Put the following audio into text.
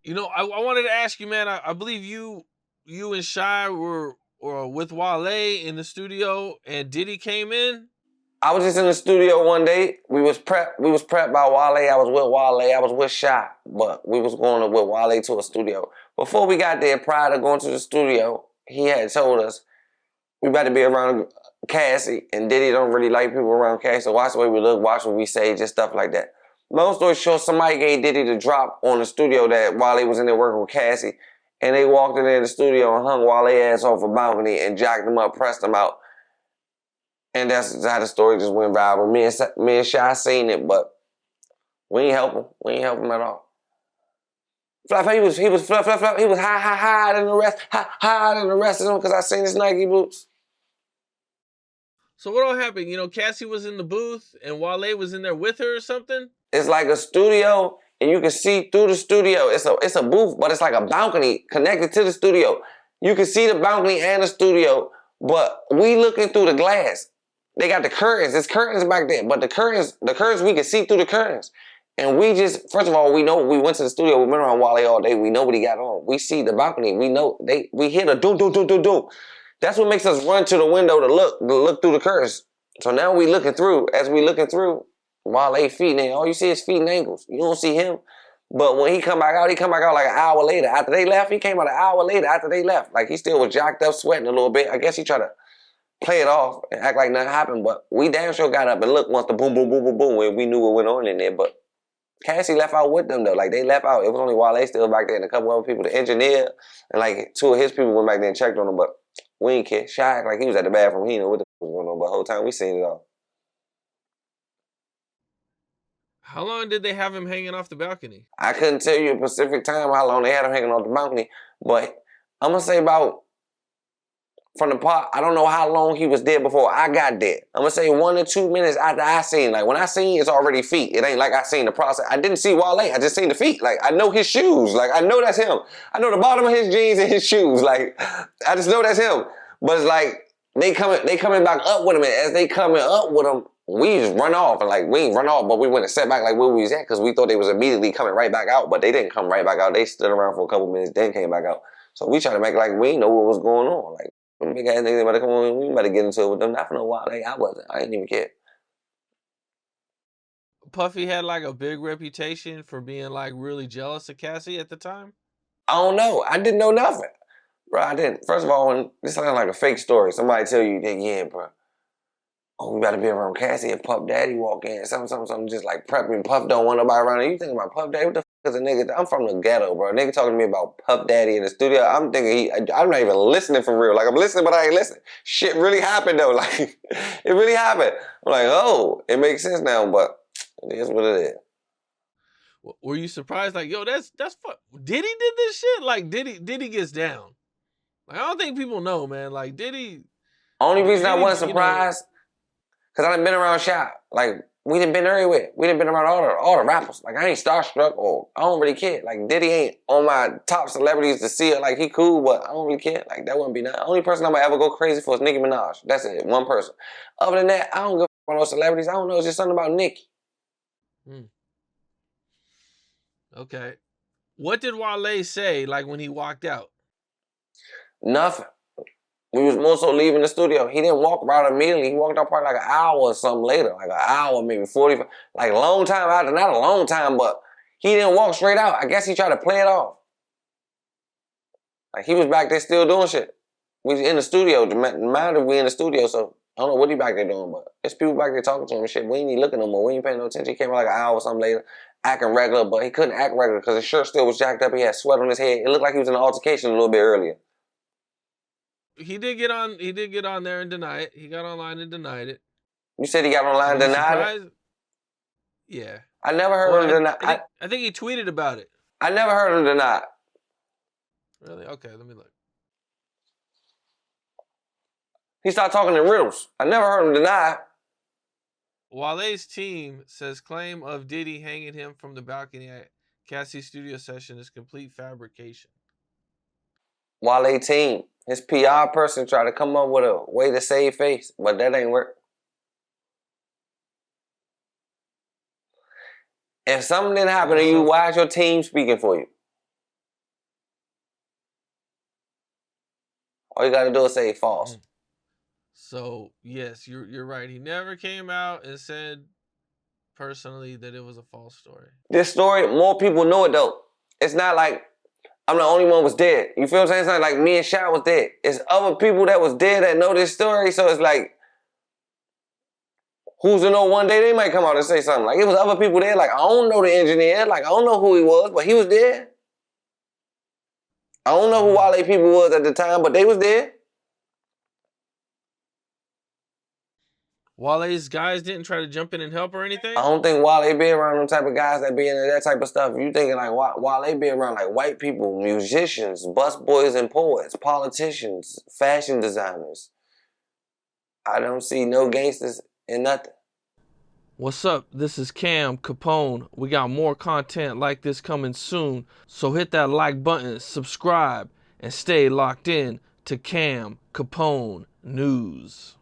I wanted to ask you, man. I believe you and Shy were or with Wale in the studio, and Diddy came in. I was just in the studio one day. We was prepped by Wale. I was with Wale. I was with Shy, but we was going with Wale to a studio. Before we got there, prior to going to the studio, he had told us we better be around Cassie, and Diddy don't really like people around Cassie. So watch the way we look, watch what we say, just stuff like that. Long story short, somebody gave Diddy the drop on the studio that Wale was in there working with Cassie, and they walked in there in the studio and hung Wale ass off a balcony and jacked him up, pressed him out. And that's how the story just went viral. Me and Shy seen it, but we ain't help him. We ain't help him at all. He was fluff. He was high than the rest, higher than the rest of them because I seen his Nike boots. So what all happened? Cassie was in the booth and Wale was in there with her or something. It's like a studio, and you can see through the studio. It's a booth, but it's like a balcony connected to the studio. You can see the balcony and the studio, but we looking through the glass. They got the curtains. There's curtains back there, but the curtains we can see through the curtains. And we just, first of all, we know we went to the studio. We've been around Wale all day. We know what he got on. We see the balcony. We know we hear the doom, doom, doom, doom, doom. That's what makes us run to the window to look through the curtains. So now we looking through. As we looking through, Wale feet, and all you see is feet and ankles. You don't see him. But when he come back out like an hour later. After they left, he came out an hour later after they left. Like he still was jacked up, sweating a little bit. I guess he tried to play it off and act like nothing happened. But we damn sure got up and looked once the boom, boom, boom, boom, boom, when we knew what went on in there. But Cassie left out with them though. Like they left out. It was only Wale still back there and a couple other people. The engineer and like two of his people went back there and checked on him. But we ain't care. Shy act like he was at the bathroom. He didn't know what the fuck was going on. But the whole time we seen it all. How long did they have him hanging off the balcony? I couldn't tell you a specific time how long they had him hanging off the balcony, but I'm gonna say about from the pot. I don't know how long he was there before I got there. I'm gonna say 1 or 2 minutes after I seen. Like when I seen, it's already feet. It ain't like I seen the process. I didn't see Wale. I just seen the feet. Like I know his shoes. Like I know that's him. I know the bottom of his jeans and his shoes. Like I just know that's him. But it's like they coming back up with him, and as they coming up with him, we just run off. And like we ain't run off, but we went and sat back like where we was at because we thought they was immediately coming right back out, but they didn't come right back out. They stood around for a couple minutes, then came back out. So we tried to make like we didn't know what was going on. Like big ass niggas better come on, we better get into it with them. Not for no while. Like I wasn't. I didn't even care. Puffy had like a big reputation for being like really jealous of Cassie at the time. I don't know. I didn't know nothing. Bro, I didn't. First of all, when this sounds like a fake story, somebody tell you that, yeah, bro. Oh, we gotta be around Cassie and Puff Daddy walk in. Something just like prepping. Puff don't want nobody around. You think about Puff Daddy? What the fuck is a nigga? I'm from the ghetto, bro. A nigga talking to me about Puff Daddy in the studio. I'm thinking I'm not even listening for real. Like I'm listening, but I ain't listening. Shit really happened though. Like it really happened. I'm like, oh, it makes sense now, but it is what it is. Were you surprised? Like, yo, that's Diddy did this shit. Like Diddy gets down. Like I don't think people know, man. Like Diddy. Only reason I wasn't you know, surprised, cause I done been around Shy. Like we done been everywhere. We done been around all the rappers. Like I ain't starstruck or I don't really care. Like Diddy ain't on my top celebrities to see it. Like he cool, but I don't really care. Like that wouldn't be nice. Only person I'm gonna ever go crazy for is Nicki Minaj. That's it. One person. Other than that, I don't give a fuck about those celebrities. I don't know. It's just something about Nicki. Okay. What did Wale say like when he walked out? Nothing. We was more so leaving the studio. He didn't walk right immediately. He walked out probably like an hour or something later. Like an hour, maybe 45. Like a long time after. Not a long time, but he didn't walk straight out. I guess he tried to play it off. Like he was back there still doing shit. We was in the studio. The matter we in the studio, so I don't know what he back there doing, but there's people back there talking to him and shit. We ain't even looking no more. We ain't paying no attention. He came out like an hour or something later, acting regular, but he couldn't act regular because his shirt still was jacked up. He had sweat on his head. It looked like he was in an altercation a little bit earlier. He did get on there and deny it. He got online and denied it. You said he got online and denied it? Yeah. I never heard him deny it. I think he tweeted about it. I never heard him deny it. Really? Okay, let me look. He started talking in riddles. I never heard him deny it. Wale's team says claim of Diddy hanging him from the balcony at Cassie's studio session is complete fabrication. Wale team. His PR person tried to come up with a way to save face, but that ain't work. If something didn't happen to you, why is your team speaking for you? All you gotta do is say false. So yes, you're right. He never came out and said personally that it was a false story. This story, more people know it though. It's not like I'm the only one was dead. You feel what I'm saying? It's not like me and Shaq was dead. It's other people that was dead that know this story. So it's like, who's to know one day they might come out and say something. Like, it was other people there. Like, I don't know the engineer. Like, I don't know who he was, but he was there. I don't know who Wale people was at the time, but they was there. Wale's guys didn't try to jump in and help or anything? I don't think Wale be around them type of guys that be into that type of stuff. You thinking like Wale be around like white people, musicians, busboys and poets, politicians, fashion designers. I don't see no gangsters in nothing. What's up? This is Cam Capone. We got more content like this coming soon, so hit that like button, subscribe, and stay locked in to Cam Capone News.